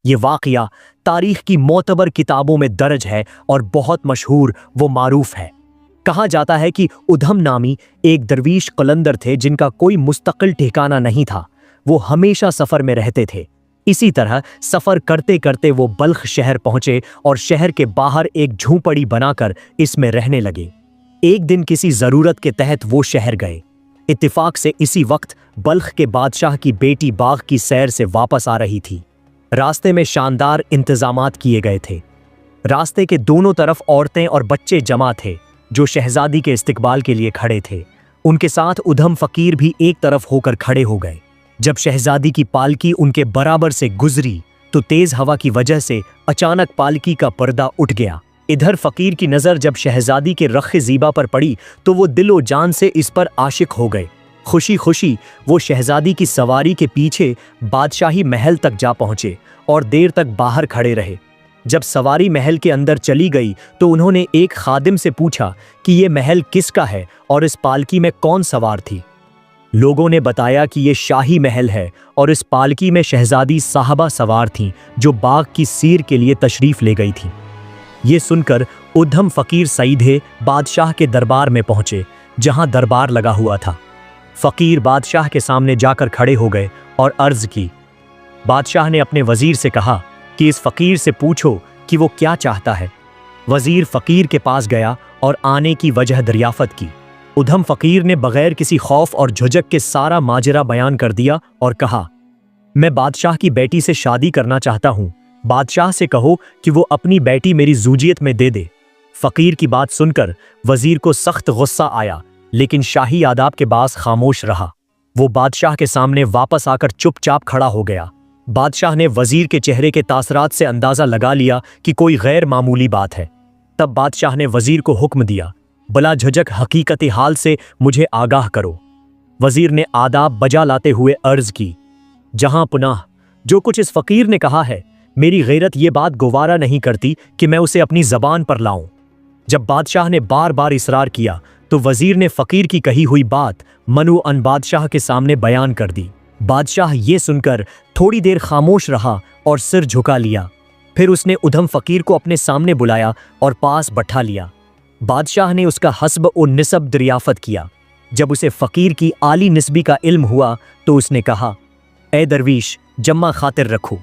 یہ واقعہ تاریخ کی معتبر کتابوں میں درج ہے اور بہت مشہور و معروف ہے۔ کہا جاتا ہے کہ ادھم نامی ایک درویش قلندر تھے جن کا کوئی مستقل ٹھکانہ نہیں تھا، وہ ہمیشہ سفر میں رہتے تھے۔ اسی طرح سفر کرتے کرتے وہ بلخ شہر پہنچے اور شہر کے باہر ایک جھونپڑی بنا کر اس میں رہنے لگے۔ ایک دن کسی ضرورت کے تحت وہ شہر گئے۔ اتفاق سے اسی وقت بلخ کے بادشاہ کی بیٹی باغ کی سیر سے واپس آ رہی تھی۔ راستے میں شاندار انتظامات کیے گئے تھے۔ راستے کے دونوں طرف عورتیں اور بچے جمع تھے جو شہزادی کے استقبال کے لیے کھڑے تھے۔ ان کے ساتھ ادھم فقیر بھی ایک طرف ہو کر کھڑے ہو گئے۔ جب شہزادی کی پالکی ان کے برابر سے گزری تو تیز ہوا کی وجہ سے اچانک پالکی کا پردہ اٹھ گیا۔ ادھر فقیر کی نظر جب شہزادی کے رخ زیبا پر پڑی تو وہ دل و جان سے اس پر عاشق ہو گئے۔ خوشی خوشی وہ شہزادی کی سواری کے پیچھے بادشاہی محل تک جا پہنچے اور دیر تک باہر کھڑے رہے۔ جب سواری محل کے اندر چلی گئی تو انہوں نے ایک خادم سے پوچھا کہ یہ محل کس کا ہے اور اس پالکی میں کون سوار تھی؟ لوگوں نے بتایا کہ یہ شاہی محل ہے اور اس پالکی میں شہزادی صاحبہ سوار تھیں جو باغ کی سیر کے لیے تشریف لے گئی تھیں۔ یہ سن کر ادھم فقیر سیدھے بادشاہ کے دربار میں پہنچے جہاں دربار لگا ہوا تھا۔ فقیر بادشاہ کے سامنے جا کر کھڑے ہو گئے اور عرض کی۔ بادشاہ نے اپنے وزیر سے کہا کہ اس فقیر سے پوچھو کہ وہ کیا چاہتا ہے۔ وزیر فقیر کے پاس گیا اور آنے کی وجہ دریافت کی۔ ادھم فقیر نے بغیر کسی خوف اور جھجک کے سارا ماجرا بیان کر دیا اور کہا، میں بادشاہ کی بیٹی سے شادی کرنا چاہتا ہوں۔ بادشاہ سے کہو کہ وہ اپنی بیٹی میری زوجیت میں دے دے۔ فقیر کی بات سن کر وزیر کو سخت غصہ آیا، لیکن شاہی آداب کے باعث خاموش رہا۔ وہ بادشاہ کے سامنے واپس آ کر چپ چاپ کھڑا ہو گیا۔ بادشاہ نے وزیر کے چہرے کے تاثرات سے اندازہ لگا لیا کہ کوئی غیر معمولی بات ہے۔ تب بادشاہ نے وزیر کو حکم دیا، بلا جھجک حقیقت حال سے مجھے آگاہ کرو۔ وزیر نے آداب بجا لاتے ہوئے عرض کی، جہاں پناہ، جو کچھ اس فقیر نے کہا ہے میری غیرت یہ بات گوارا نہیں کرتی کہ میں اسے اپنی زبان پر لاؤں۔ جب بادشاہ نے بار بار اصرار کیا تو وزیر نے فقیر کی کہی ہوئی بات منو ان بادشاہ کے سامنے بیان کر دی۔ بادشاہ یہ سن کر تھوڑی دیر خاموش رہا اور سر جھکا لیا۔ پھر اس نے ادھم فقیر کو اپنے سامنے بلایا اور پاس بٹھا لیا۔ بادشاہ نے اس کا حسب و نسب دریافت کیا۔ جب اسے فقیر کی عالی نسبی کا علم ہوا تو اس نے کہا، اے درویش، جمع خاطر رکھو،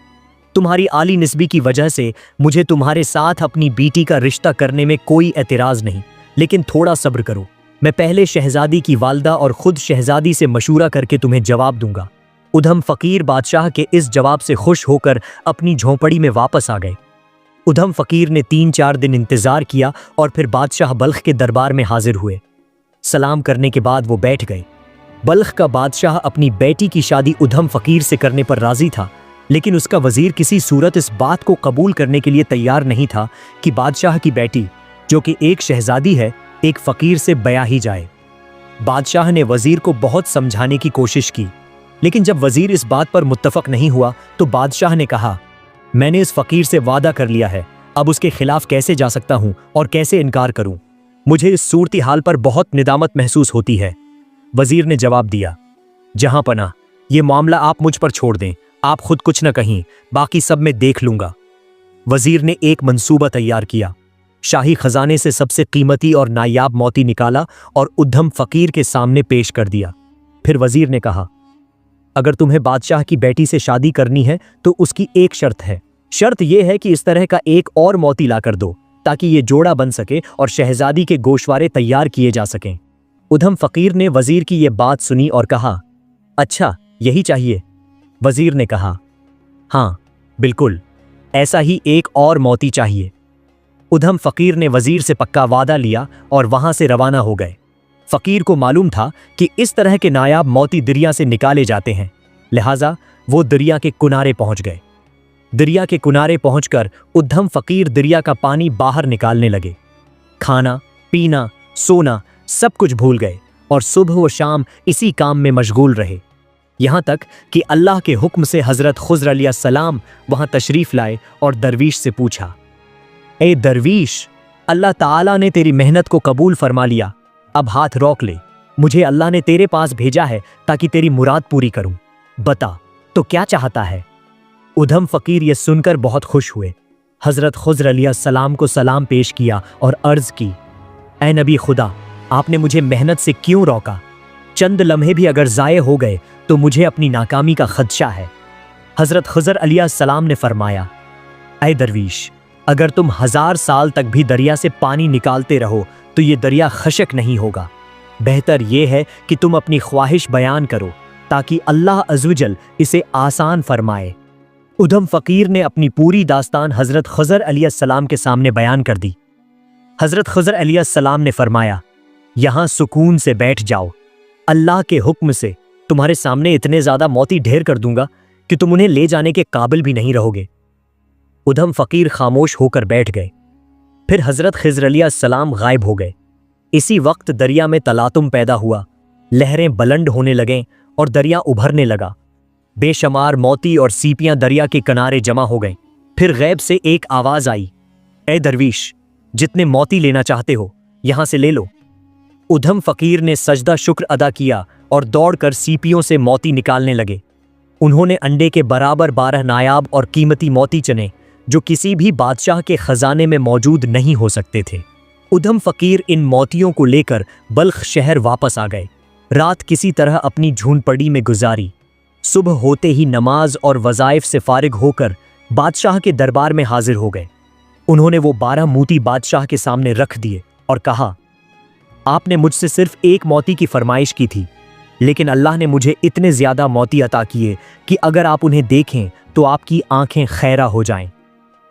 تمہاری عالی نسبی کی وجہ سے مجھے تمہارے ساتھ اپنی بیٹی کا رشتہ کرنے میں کوئی اعتراض نہیں، لیکن تھوڑا صبر کرو۔ میں پہلے شہزادی کی والدہ اور خود شہزادی سے مشورہ کر کے تمہیں جواب دوں گا۔ ادھم فقیر بادشاہ کے اس جواب سے خوش ہو کر اپنی جھونپڑی میں واپس آ گئے۔ ادھم فقیر نے 3-4 دن انتظار کیا اور پھر بادشاہ بلخ کے دربار میں حاضر ہوئے۔ سلام کرنے کے بعد وہ بیٹھ گئے۔ بلخ کا بادشاہ اپنی بیٹی کی شادی ادھم فقیر سے کرنے پر راضی تھا، لیکن اس کا وزیر کسی صورت اس بات کو قبول کرنے کے لیے تیار نہیں تھا کہ بادشاہ کی بیٹی، جو کہ ایک شہزادی ہے، ایک فقیر سے بیاہ ہی جائے۔ بادشاہ نے وزیر کو بہت سمجھانے کی کوشش کی، لیکن جب وزیر اس بات پر متفق نہیں ہوا تو بادشاہ نے کہا، میں نے اس فقیر سے وعدہ کر لیا ہے، اب اس کے خلاف کیسے جا سکتا ہوں اور کیسے انکار کروں؟ مجھے اس صورتحال پر بہت ندامت محسوس ہوتی ہے۔ وزیر نے جواب دیا، جہاں پناہ، یہ معاملہ آپ مجھ پر چھوڑ دیں، آپ خود کچھ نہ کہیں، باقی سب میں دیکھ لوں گا۔ وزیر نے ایک منصوبہ تیار کیا، شاہی خزانے سے سب سے قیمتی اور نایاب موتی نکالا اور ادھم فقیر کے سامنے پیش کر دیا۔ پھر وزیر نے کہا، اگر تمہیں بادشاہ کی بیٹی سے شادی کرنی ہے تو اس کی ایک شرط ہے۔ شرط یہ ہے کہ اس طرح کا ایک اور موتی لا کر دو تاکہ یہ جوڑا بن سکے اور شہزادی کے گوشوارے تیار کیے جا سکیں۔ ادھم فقیر نے وزیر کی یہ بات سنی اور کہا، اچھا، یہی چاہیے؟ وزیر نے کہا، ہاں بالکل، ایسا ہی ایک اور موتی چاہیے۔ ادھم فقیر نے وزیر سے پکا وعدہ لیا اور وہاں سے روانہ ہو گئے۔ فقیر کو معلوم تھا کہ اس طرح کے نایاب موتی دریا سے نکالے جاتے ہیں، لہٰذا وہ دریا کے کنارے پہنچ گئے۔ دریا کے کنارے پہنچ کر ادھم فقیر دریا کا پانی باہر نکالنے لگے۔ کھانا، پینا، سونا سب کچھ بھول گئے اور صبح و شام اسی کام میں مشغول رہے، یہاں تک کہ اللہ کے حکم سے حضرت خضر علیہ السلام وہاں تشریف لائے اور درویش سے پوچھا، اے درویش، اللہ تعالیٰ نے تیری محنت کو قبول فرما لیا، اب ہاتھ روک لے، مجھے اللہ نے تیرے پاس بھیجا ہے تاکہ تیری مراد پوری کروں، بتا تو کیا چاہتا ہے؟ उधम फकीर ये सुनकर बहुत खुश हुए। हजरत खुज़र अलैहिस्सलाम को सलाम पेश किया और अर्ज की, ऐ नबी खुदा, आपने मुझे मेहनत से क्यों रोका? चंद लम्हे भी अगर ज़ाये हो गए तो मुझे अपनी नाकामी का खदशा है। हजरत खुज़र अलैहिस्सलाम ने फरमाया, ऐ दरवीश, अगर तुम 1000 साल तक भी दरिया से पानी निकालते रहो तो ये दरिया खशक नहीं होगा। बेहतर ये है कि तुम अपनी ख्वाहिश बयान करो ताकि अल्लाह अज़्वजल इसे आसान फरमाए। उधम फ़कीर ने अपनी पूरी दास्तान हज़रत खुज़र अलैहिस्सलाम के सामने बयान कर दी। हज़रत खुज़र अलैहिस्सलाम ने फरमाया, यहाँ सुकून से बैठ जाओ, अल्लाह के हुक्म से तुम्हारे सामने इतने ज़्यादा मोती ढेर कर दूंगा कि तुम उन्हें ले जाने के काबिल भी नहीं रहोगे। उधम फ़कीर खामोश होकर बैठ गए। फिर हज़रत ख़िज़र अलैहिस्सलाम गायब हो गए। इसी वक्त दरिया में तलातुम पैदा हुआ, लहरें बुलंद होने लगें और दरिया उभरने लगा। बेशुमार मोती और सीपियां दरिया के किनारे जमा हो गईं। फिर गैब से एक आवाज़ आई, ए दरवीश, जितने मोती लेना चाहते हो यहां से ले लो। उधम फ़कीर ने सजदा शुक्र अदा किया और दौड़कर सीपियों से मोती निकालने लगे। उन्होंने अंडे के बराबर 12 नायाब और कीमती मोती चुने जो किसी भी बादशाह के खजाने में मौजूद नहीं हो सकते थे। उधम फ़कीर इन मोतियों को लेकर बल्ख शहर वापस आ गए। रात किसी तरह अपनी झूनपड़ी में गुजारी। सुबह होते ही नमाज और वज़ाइफ से फारिग होकर बादशाह के दरबार में हाजिर हो गए। उन्होंने वो 12 मोती बादशाह के सामने रख दिए और कहा, आपने मुझसे सिर्फ एक मोती की फरमाइश की थी, लेकिन अल्लाह ने मुझे इतने ज़्यादा मोती अता किए कि अगर आप उन्हें देखें तो आपकी आंखें खैरा हो जाएं।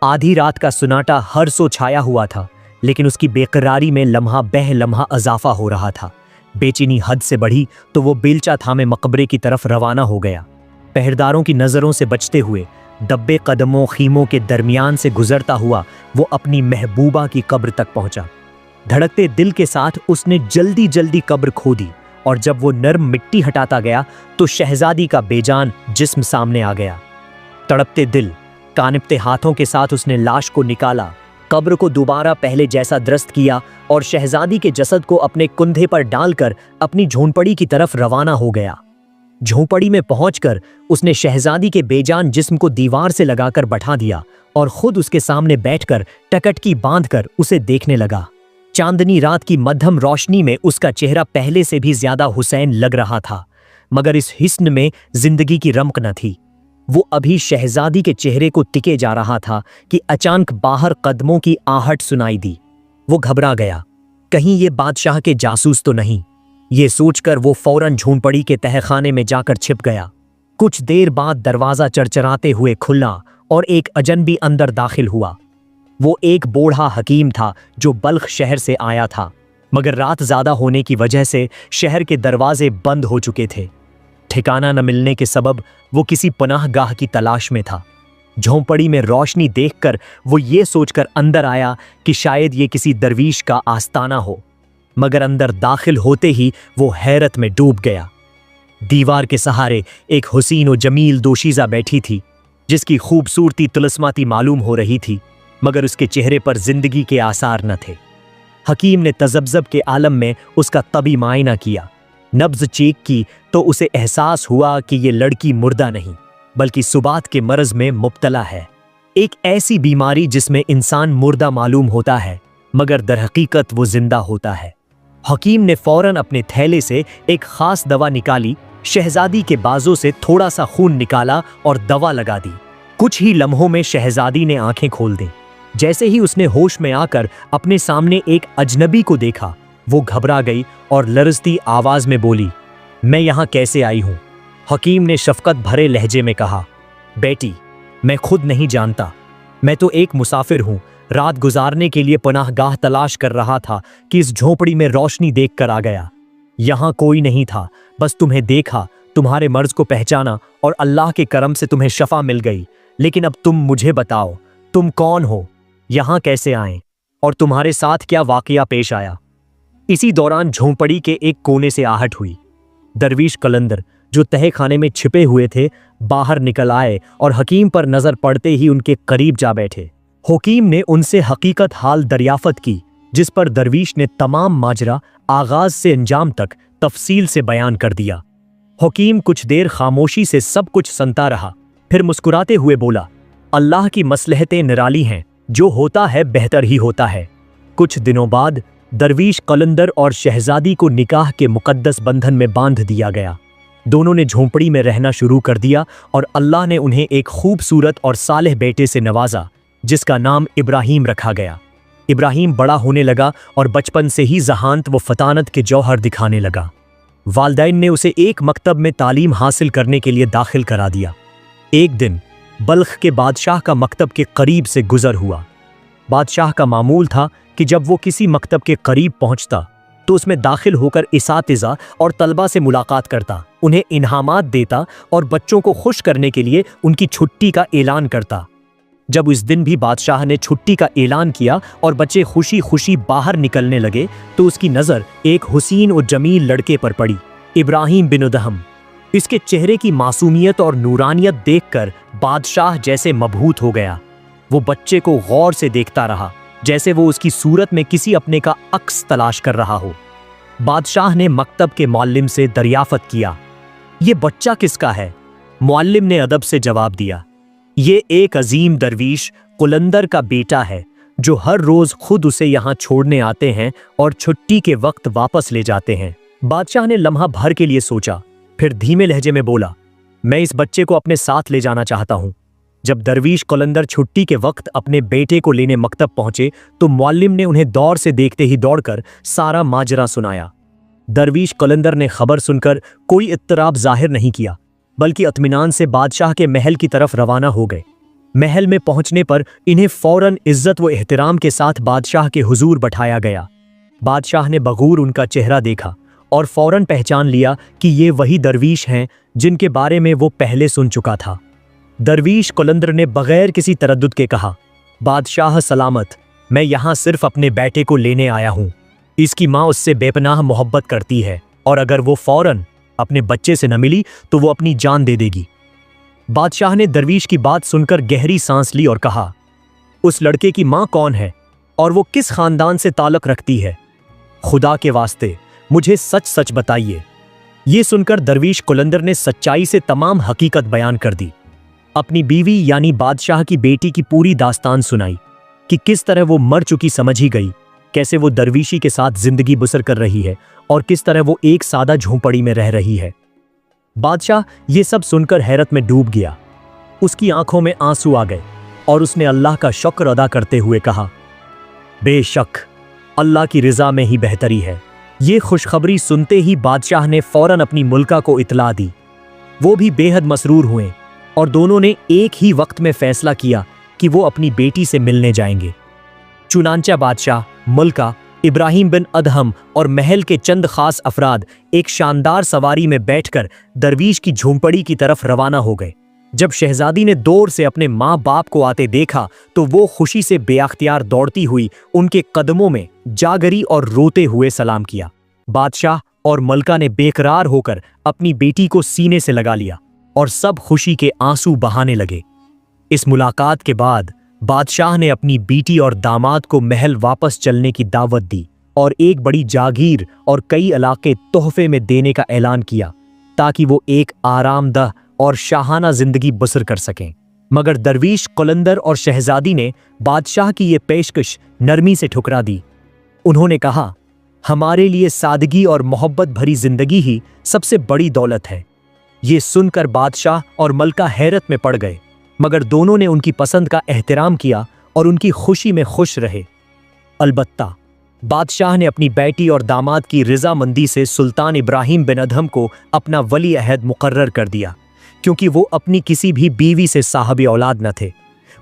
आधी रात का सुनाटा हर सो छाया हुआ था, लेकिन उसकी बेकरारी में लम्हा बह लम्हा इजाफा हो रहा था। बेचैनी हद से बढ़ी तो वो बेलचा थामे मकबरे की तरफ रवाना हो गया। पहरेदारों की नज़रों से बचते हुए दब्बे कदमों खीमों के दरमियान से गुजरता हुआ वो अपनी महबूबा की कब्र तक पहुंचा। धड़कते दिल के साथ उसने जल्दी जल्दी कब्र खोदी और जब वो नर्म मिट्टी हटाता गया तो शहजादी का बेजान जिस्म सामने आ गया। तड़पते दिल, कानिपते हाथों के साथ उसने लाश को निकाला, कब्र को दोबारा पहले जैसा दुरुस्त किया और शहजादी के जसद को अपने कंधे पर डालकर अपनी झोंपड़ी की तरफ रवाना हो गया। झोंपड़ी में पहुंचकर उसने शहजादी के बेजान जिस्म को दीवार से लगाकर बैठा दिया और खुद उसके सामने बैठकर टकटकी बांधकर उसे देखने लगा। चांदनी रात की मध्यम रोशनी में उसका चेहरा पहले से भी ज्यादा हुसैन लग रहा था, मगर इस हिस्न में जिंदगी की रमक न थी। वो अभी शहजादी के चेहरे को टिके जा रहा था कि अचानक बाहर कदमों की आहट सुनाई दी। वो घबरा गया, कहीं ये बादशाह के जासूस तो नहीं। ये सोचकर वो फौरन झोंपड़ी के तहखाने में जाकर छिप गया। कुछ देर बाद दरवाजा चरचराते हुए खुला और एक अजनबी अंदर दाखिल हुआ। वो एक बूढ़ा हकीम था जो बल्ख शहर से आया था, मगर रात ज्यादा होने की वजह से शहर के दरवाजे बंद हो चुके थे। ठिकाना न मिलने के सबब वो किसी पनाहगाह की तलाश में था। झोंपड़ी में रोशनी देखकर वो ये सोचकर अंदर आया कि शायद ये किसी दरवीश का आस्ताना हो, मगर अंदर दाखिल होते ही वो हैरत में डूब गया। दीवार के सहारे एक हुसीन और जमील दोशीज़ा बैठी थी, जिसकी खूबसूरती तिलस्माती मालूम हो रही थी, मगर उसके चेहरे पर जिंदगी के आसार न थे। हकीम ने तजब्जब के आलम में उसका तबी मायना किया। नब्ज चेक की तो उसे एहसास हुआ कि ये लड़की मुर्दा नहीं बल्कि सुबात के मर्ज में मुब्तला है, एक ऐसी बीमारी जिसमें इंसान मुर्दा मालूम होता है मगर दरहकीकत वो जिंदा होता है। हकीम ने फौरन अपने थैले से एक खास दवा निकाली, शहजादी के बाजों से थोड़ा सा खून निकाला और दवा लगा दी। कुछ ही लम्हों में शहजादी ने आंखें खोल दी। जैसे ही उसने होश में आकर अपने सामने एक अजनबी को देखा, वो घबरा गई और लरजती आवाज में बोली, मैं यहाँ कैसे आई हूँ? हकीम ने शफकत भरे लहजे में कहा, बेटी, मैं खुद नहीं जानता। मैं तो एक मुसाफिर हूँ, रात गुजारने के लिए पनाहगाह तलाश कर रहा था कि इस झोंपड़ी में रोशनी देखकर आ गया। यहाँ कोई नहीं था, बस तुम्हें देखा, तुम्हारे मर्ज को पहचाना और अल्लाह के करम से तुम्हें शफा मिल गई। लेकिन अब तुम मुझे बताओ, तुम कौन हो, यहाँ कैसे आए और तुम्हारे साथ क्या वाकया पेश आया? इसी दौरान झोंपड़ी के एक कोने से आहट हुई। दरवीश कलंदर जो तहखाने में छिपे हुए थे बाहर निकल आए और हकीम पर नजर पड़ते ही उनके करीब जा बैठे। हकीम ने उनसे हकीकत हाल दरियाफत की, जिस पर दरवीश ने तमाम माजरा आगाज से अंजाम तक तफसील से बयान कर दिया। हकीम कुछ देर खामोशी से सब कुछ सुनता रहा, फिर मुस्कुराते हुए बोला, अल्लाह की मसलहतें निराली हैं, जो होता है बेहतर ही होता है। कुछ दिनों बाद दरवीश कलंदर और शहजादी को निकाह के मुकद्दस बंधन में बांध दिया गया। दोनों ने झोंपड़ी में रहना शुरू कर दिया और अल्लाह ने उन्हें एक खूबसूरत और सालेह बेटे से नवाजा, जिसका नाम इब्राहीम रखा गया। इब्राहीम बड़ा होने लगा और बचपन से ही ज़हानत व फतानत के जौहर दिखाने लगा। वालिदैन ने उसे एक मकतब में तालीम हासिल करने के लिए दाखिल करा दिया। एक दिन बल्ख के बादशाह का मकतब के करीब से गुजर हुआ। बादशाह का मामूल था कि जब वो किसी मकतब के करीब पहुंचता तो उसमें दाखिल होकर इसातिज़ा और तलबा से मुलाकात करता, उन्हें इनामात देता और बच्चों को खुश करने के लिए उनकी छुट्टी का ऐलान करता। जब इस दिन भी बादशाह ने छुट्टी का ऐलान किया और बच्चे खुशी खुशी बाहर निकलने लगे तो उसकी नज़र एक हुसीन और जमील लड़के पर पड़ी, इब्राहीम बिन उदहम। इसके चेहरे की मासूमियत और नूरानियत देखकर बादशाह जैसे मबहूत हो गया। वो बच्चे को गौर से देखता रहा, जैसे वो उसकी सूरत में किसी अपने का अक्स तलाश कर रहा हो। बादशाह ने मकतब के मुअल्लिम से दरियाफत किया, ये बच्चा किसका है? मुअल्लिम ने अदब से जवाब दिया, ये एक अजीम दरवीश कुलंदर का बेटा है, जो हर रोज खुद उसे यहाँ छोड़ने आते हैं और छुट्टी के वक्त वापस ले जाते हैं। बादशाह ने लम्हा भर के लिए सोचा, फिर धीमे लहजे में बोला, मैं इस बच्चे को अपने साथ ले जाना चाहता हूँ। जब दरवीश कुलंदर छुट्टी के वक्त अपने बेटे को लेने मकतब पहुंचे तो मुअल्लिम ने उन्हें दौर से देखते ही दौड़कर सारा माजरा सुनाया। दरवीश कुलंदर ने खबर सुनकर कोई इत्तराब जाहिर नहीं किया, बल्कि इत्मीनान से बादशाह के महल की तरफ रवाना हो गए। महल में पहुंचने पर इन्हें फौरन इज्जत व एहतराम के साथ बादशाह के हुजूर बैठाया गया। बादशाह ने बगूर उनका चेहरा देखा और फौरन पहचान लिया कि ये वही दरवीश हैं जिनके बारे में वो पहले सुन चुका था। दरवीश कुलंदर ने बगैर किसी तरद्दुद के कहा, बादशाह सलामत, मैं यहाँ सिर्फ अपने बेटे को लेने आया हूँ। इसकी माँ उससे बेपनाह मोहब्बत करती है और अगर वो फौरन अपने बच्चे से न मिली तो वो अपनी जान दे देगी। बादशाह ने दरवीश की बात सुनकर गहरी सांस ली और कहा, उस लड़के की माँ कौन है और वो किस खानदान से ताल्लुक रखती है? खुदा के वास्ते मुझे सच सच बताइए। ये सुनकर दरवीश कुलंदर ने सच्चाई से तमाम हकीकत बयान कर दी। अपनी बीवी यानी बादशाह की बेटी की पूरी दास्तान सुनाई कि किस तरह वो मर चुकी समझी गई, कैसे वो दरवीशी के साथ जिंदगी बसर कर रही है और किस तरह वो एक सादा झोंपड़ी में रह रही है। बादशाह ये सब सुनकर हैरत में डूब गया। उसकी आंखों में आंसू आ गए और उसने अल्लाह का शुक्र अदा करते हुए कहा, बेशक अल्लाह की रिजा में ही बेहतरी है। ये खुशखबरी सुनते ही बादशाह ने फौरन अपनी मुल्का को इतला दी। वो भी बेहद मसरूर हुए और दोनों ने एक ही वक्त में फैसला किया कि वो अपनी बेटी से मिलने जाएंगे। चुनांचा बादशाह, मुल्का, इब्राहीम बिन अदहम और महल के चंद खास अफराद एक शानदार सवारी में बैठकर दरवीश की झोंपड़ी की तरफ रवाना हो गए। जब शहजादी ने दौर से अपने माँ बाप को आते देखा तो वो खुशी से बेअख्तियार दौड़ती हुई उनके कदमों में जा गिरी और रोते हुए सलाम किया। बादशाह और मलका ने बेकरार होकर अपनी बेटी को सीने से लगा लिया और सब खुशी के आंसू बहाने लगे। इस मुलाकात के बाद बादशाह ने अपनी बेटी और दामाद को महल वापस चलने की दावत दी और एक बड़ी जागीर और कई इलाके तोहफे में देने का ऐलान किया ताकि वो एक आरामदह और शाहाना जिंदगी बसर कर सकें। मगर दरवीश कुलंदर और शहजादी ने बादशाह की ये पेशकश नरमी से ठुकरा दी। उन्होंने कहा, हमारे लिए सादगी और मोहब्बत भरी जिंदगी ही सबसे बड़ी दौलत है। ये सुनकर बादशाह और मलका हैरत में पड़ गए, मगर दोनों ने उनकी पसंद का एहतराम किया और उनकी खुशी में खुश रहे। अलबत्ता बादशाह ने अपनी बेटी और दामाद की रज़ामंदी से सुल्तान इब्राहीम बिन अदहम को अपना वली अहद मुकर्रर कर दिया, क्योंकि वो अपनी किसी भी बीवी से साहब औलाद न थे।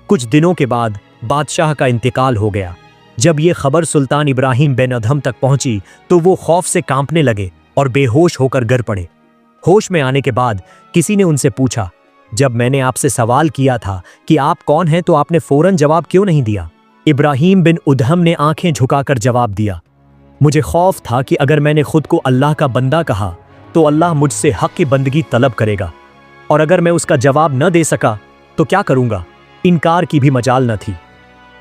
कुछ दिनों के बाद बादशाह का इंतकाल हो गया। जब ये खबर सुल्तान इब्राहीम बिन अदहम तक पहुंची तो वो खौफ से कांपने लगे और बेहोश होकर गिर पड़े। होश में आने के बाद किसी ने उनसे पूछा, जब मैंने आपसे सवाल किया था कि आप कौन हैं तो आपने फौरन जवाब क्यों नहीं दिया? इब्राहीम बिन उदहम ने आंखें झुकाकर जवाब दिया, मुझे खौफ था कि अगर मैंने खुद को अल्लाह का बंदा कहा तो अल्लाह मुझसे हक की बंदगी तलब करेगा, और अगर मैं उसका जवाब न दे सका तो क्या करूंगा? इनकार की भी मजाल न थी।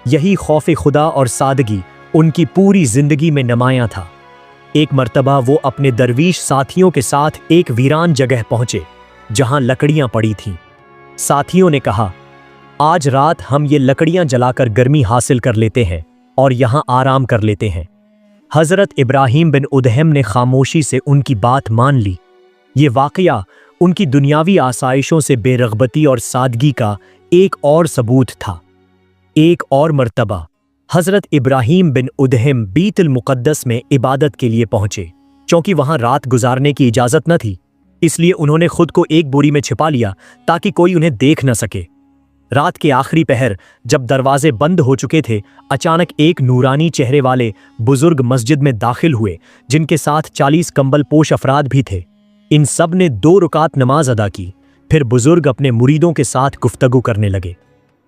यही खौफ खुदा और सादगी उनकी पूरी जिंदगी में नुमायां था। एक मर्तबा वो अपने दरवीश साथियों के साथ एक वीरान जगह पहुंचे जहां लकड़ियां पड़ी थीं। साथियों ने कहा, आज रात हम ये लकड़ियां जलाकर गर्मी हासिल कर लेते हैं और यहाँ आराम कर लेते हैं। हज़रत इब्राहीम बिन उदहम ने खामोशी से उनकी बात मान ली। ये वाक़या उनकी दुनियावी आसाइशों से बेरग़बती और सादगी का एक और सबूत था। एक और मर्तबा हज़रत इब्राहीम बिन उदहम बीतुल मुक़द्दस में इबादत के लिए पहुंचे। क्योंकि वहां रात गुजारने की इजाज़त न थी, इसलिए उन्होंने खुद को एक बोरी में छिपा लिया ताकि कोई उन्हें देख न सके। रात के आखिरी पहर जब दरवाजे बंद हो चुके थे, अचानक एक नूरानी चेहरे वाले बुजुर्ग मस्जिद में दाखिल हुए, जिनके साथ 40 कंबल पोश अफराद भी थे। इन सब ने 2 रुकात नमाज अदा की। फिर बुजुर्ग अपने मुरीदों के साथ गुफ्तगू करने लगे।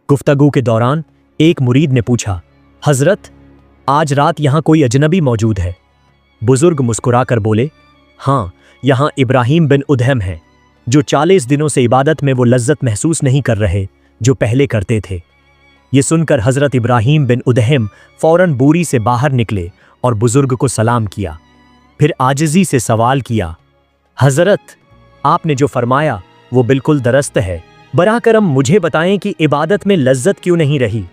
गुफ्तगू के दौरान एक मुरीद ने पूछा, हजरत, आज रात यहाँ कोई अजनबी मौजूद है? बुजुर्ग मुस्कुराकर बोले, हाँ, यहाँ इब्राहीम बिन उदहम हैं, जो 40 दिनों से इबादत में वो लज्जत महसूस नहीं कर रहे जो पहले करते थे। ये सुनकर हजरत इब्राहीम बिन उदहम फौरन बोरी से बाहर निकले और बुजुर्ग को सलाम किया। फिर आजिज़ी से सवाल किया, हजरत, आपने जो फरमाया वो बिल्कुल दुरुस्त है। बराह करम मुझे बताएं कि इबादत में लज्जत क्यों नहीं रही?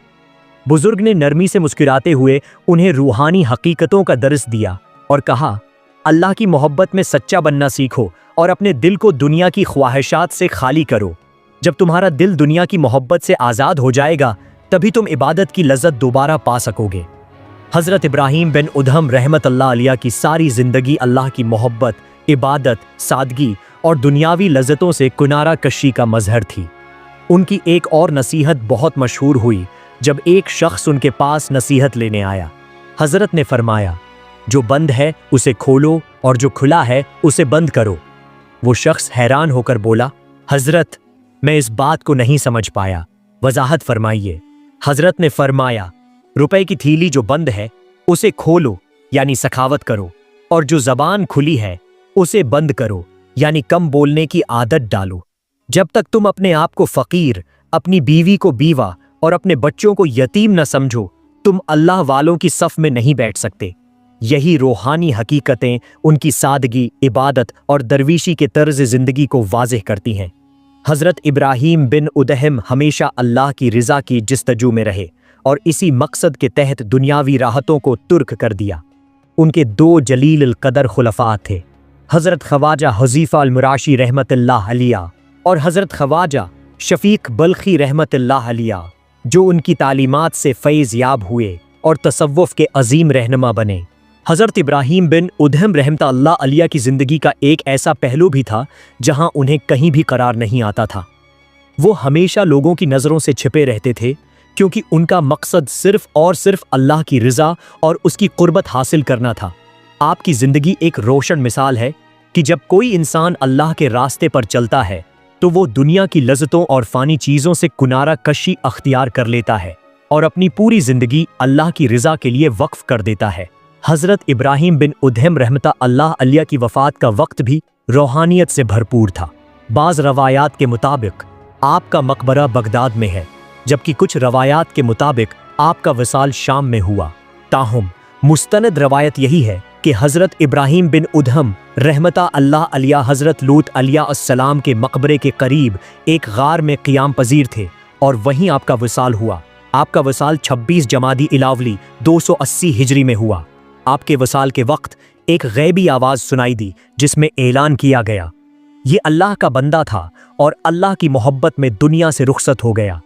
बुजुर्ग ने नरमी से मुस्कुराते हुए उन्हें रूहानी हकीकतों का दर्स दिया और कहा, अल्लाह की मोहब्बत में सच्चा बनना सीखो और अपने दिल को दुनिया की ख्वाहिशात से खाली करो। जब तुम्हारा दिल दुनिया की मोहब्बत से आज़ाद हो जाएगा, तभी तुम इबादत की लज्जत दोबारा पा सकोगे। हज़रत इब्राहीम बिन उदहम रहमतुल्लाह अलैह की सारी ज़िंदगी अल्लाह की मोहब्बत, इबादत, सादगी और दुनियावी लज्जतों से कुनारा कशी का मजहर थी। उनकी एक और नसीहत बहुत मशहूर हुई जब एक शख्स उनके पास नसीहत लेने आया। हज़रत ने फरमाया, जो बंद है उसे खोलो और जो खुला है उसे बंद करो। वो शख्स हैरान होकर बोला, हज़रत, मैं इस बात को नहीं समझ पाया, वजाहत फरमाइए। हज़रत ने फरमाया, रुपए की थैली जो बंद है उसे खोलो यानी सखावत करो, और जो ज़बान खुली है उसे बंद करो यानी कम बोलने की आदत डालो। जब तक तुम अपने आप को फ़कीर, अपनी बीवी को बीवा और अपने बच्चों को यतीम न समझो, तुम अल्लाह वालों की सफ़ में नहीं बैठ सकते। यही रूहानी हकीकतें उनकी सादगी, इबादत और दरवीशी के तर्ज ज़िंदगी को वाज़ेह करती हैं। हज़रत इब्राहीम बिन उदहम हमेशा अल्लाह की रिज़ा की जिस्तजू में रहे और इसी मकसद के तहत दुनियावी राहतों को तुर्क कर दिया। उनके 2 जलील अल कदर खुलफा थे, हज़रत ख्वाजा हुज़ैफ़ा अल मुराशी रहमतुल्लाह अलैह और हज़रत ख्वाजा शफ़ीक बल्खी रहमतुल्लाह अलैह, जो उनकी तालीमात से फैज़ याब हुए और तसव्वुफ़ के अजीम रहनुमा बने। हज़रत इब्राहीम बिन उदहम रहमतुल्लाह अलैह की ज़िंदगी का एक ऐसा पहलू भी था जहां उन्हें कहीं भी करार नहीं आता था। वो हमेशा लोगों की नज़रों से छिपे रहते थे, क्योंकि उनका मकसद सिर्फ़ और सिर्फ अल्लाह की रिज़ा और उसकी क़ुर्बत हासिल करना था। आपकी ज़िंदगी एक रोशन मिसाल है कि जब कोई इंसान अल्लाह के रास्ते पर चलता है तो वो दुनिया की लज़्ज़तों और फ़ानी चीज़ों से कुनारा कशी अख्तियार कर लेता है और अपनी पूरी ज़िंदगी अल्लाह की रिज़ा के लिए वक्फ कर देता है। हज़रत इब्राहीम बिन उदहम रहमतुल्लाह अलैह की वफ़ात का वक्त भी रूहानियत से भरपूर था। बाज़ रवायात के मुताबिक आपका मकबरा बगदाद में है, जबकि कुछ रवायात के मुताबिक आपका वसाल शाम में हुआ। ताहुम मुस्तनद रवायत यही है कि हज़रत इब्राहीम बिन उदहम रहमतुल्लाह अलैह हज़रत लूत अलैहिस्सलाम के मकबरे के करीब एक गार में क़ियाम पजीर थे और वहीं आपका वसाल हुआ। आपका वसाल 26 जमादी इलावली 280 हिजरी में हुआ। आपके वसाल के वक्त एक गैबी आवाज़ सुनाई दी जिसमें ऐलान किया गया, ये अल्लाह का बंदा था और अल्लाह की मोहब्बत में दुनिया से रुखसत हो गया।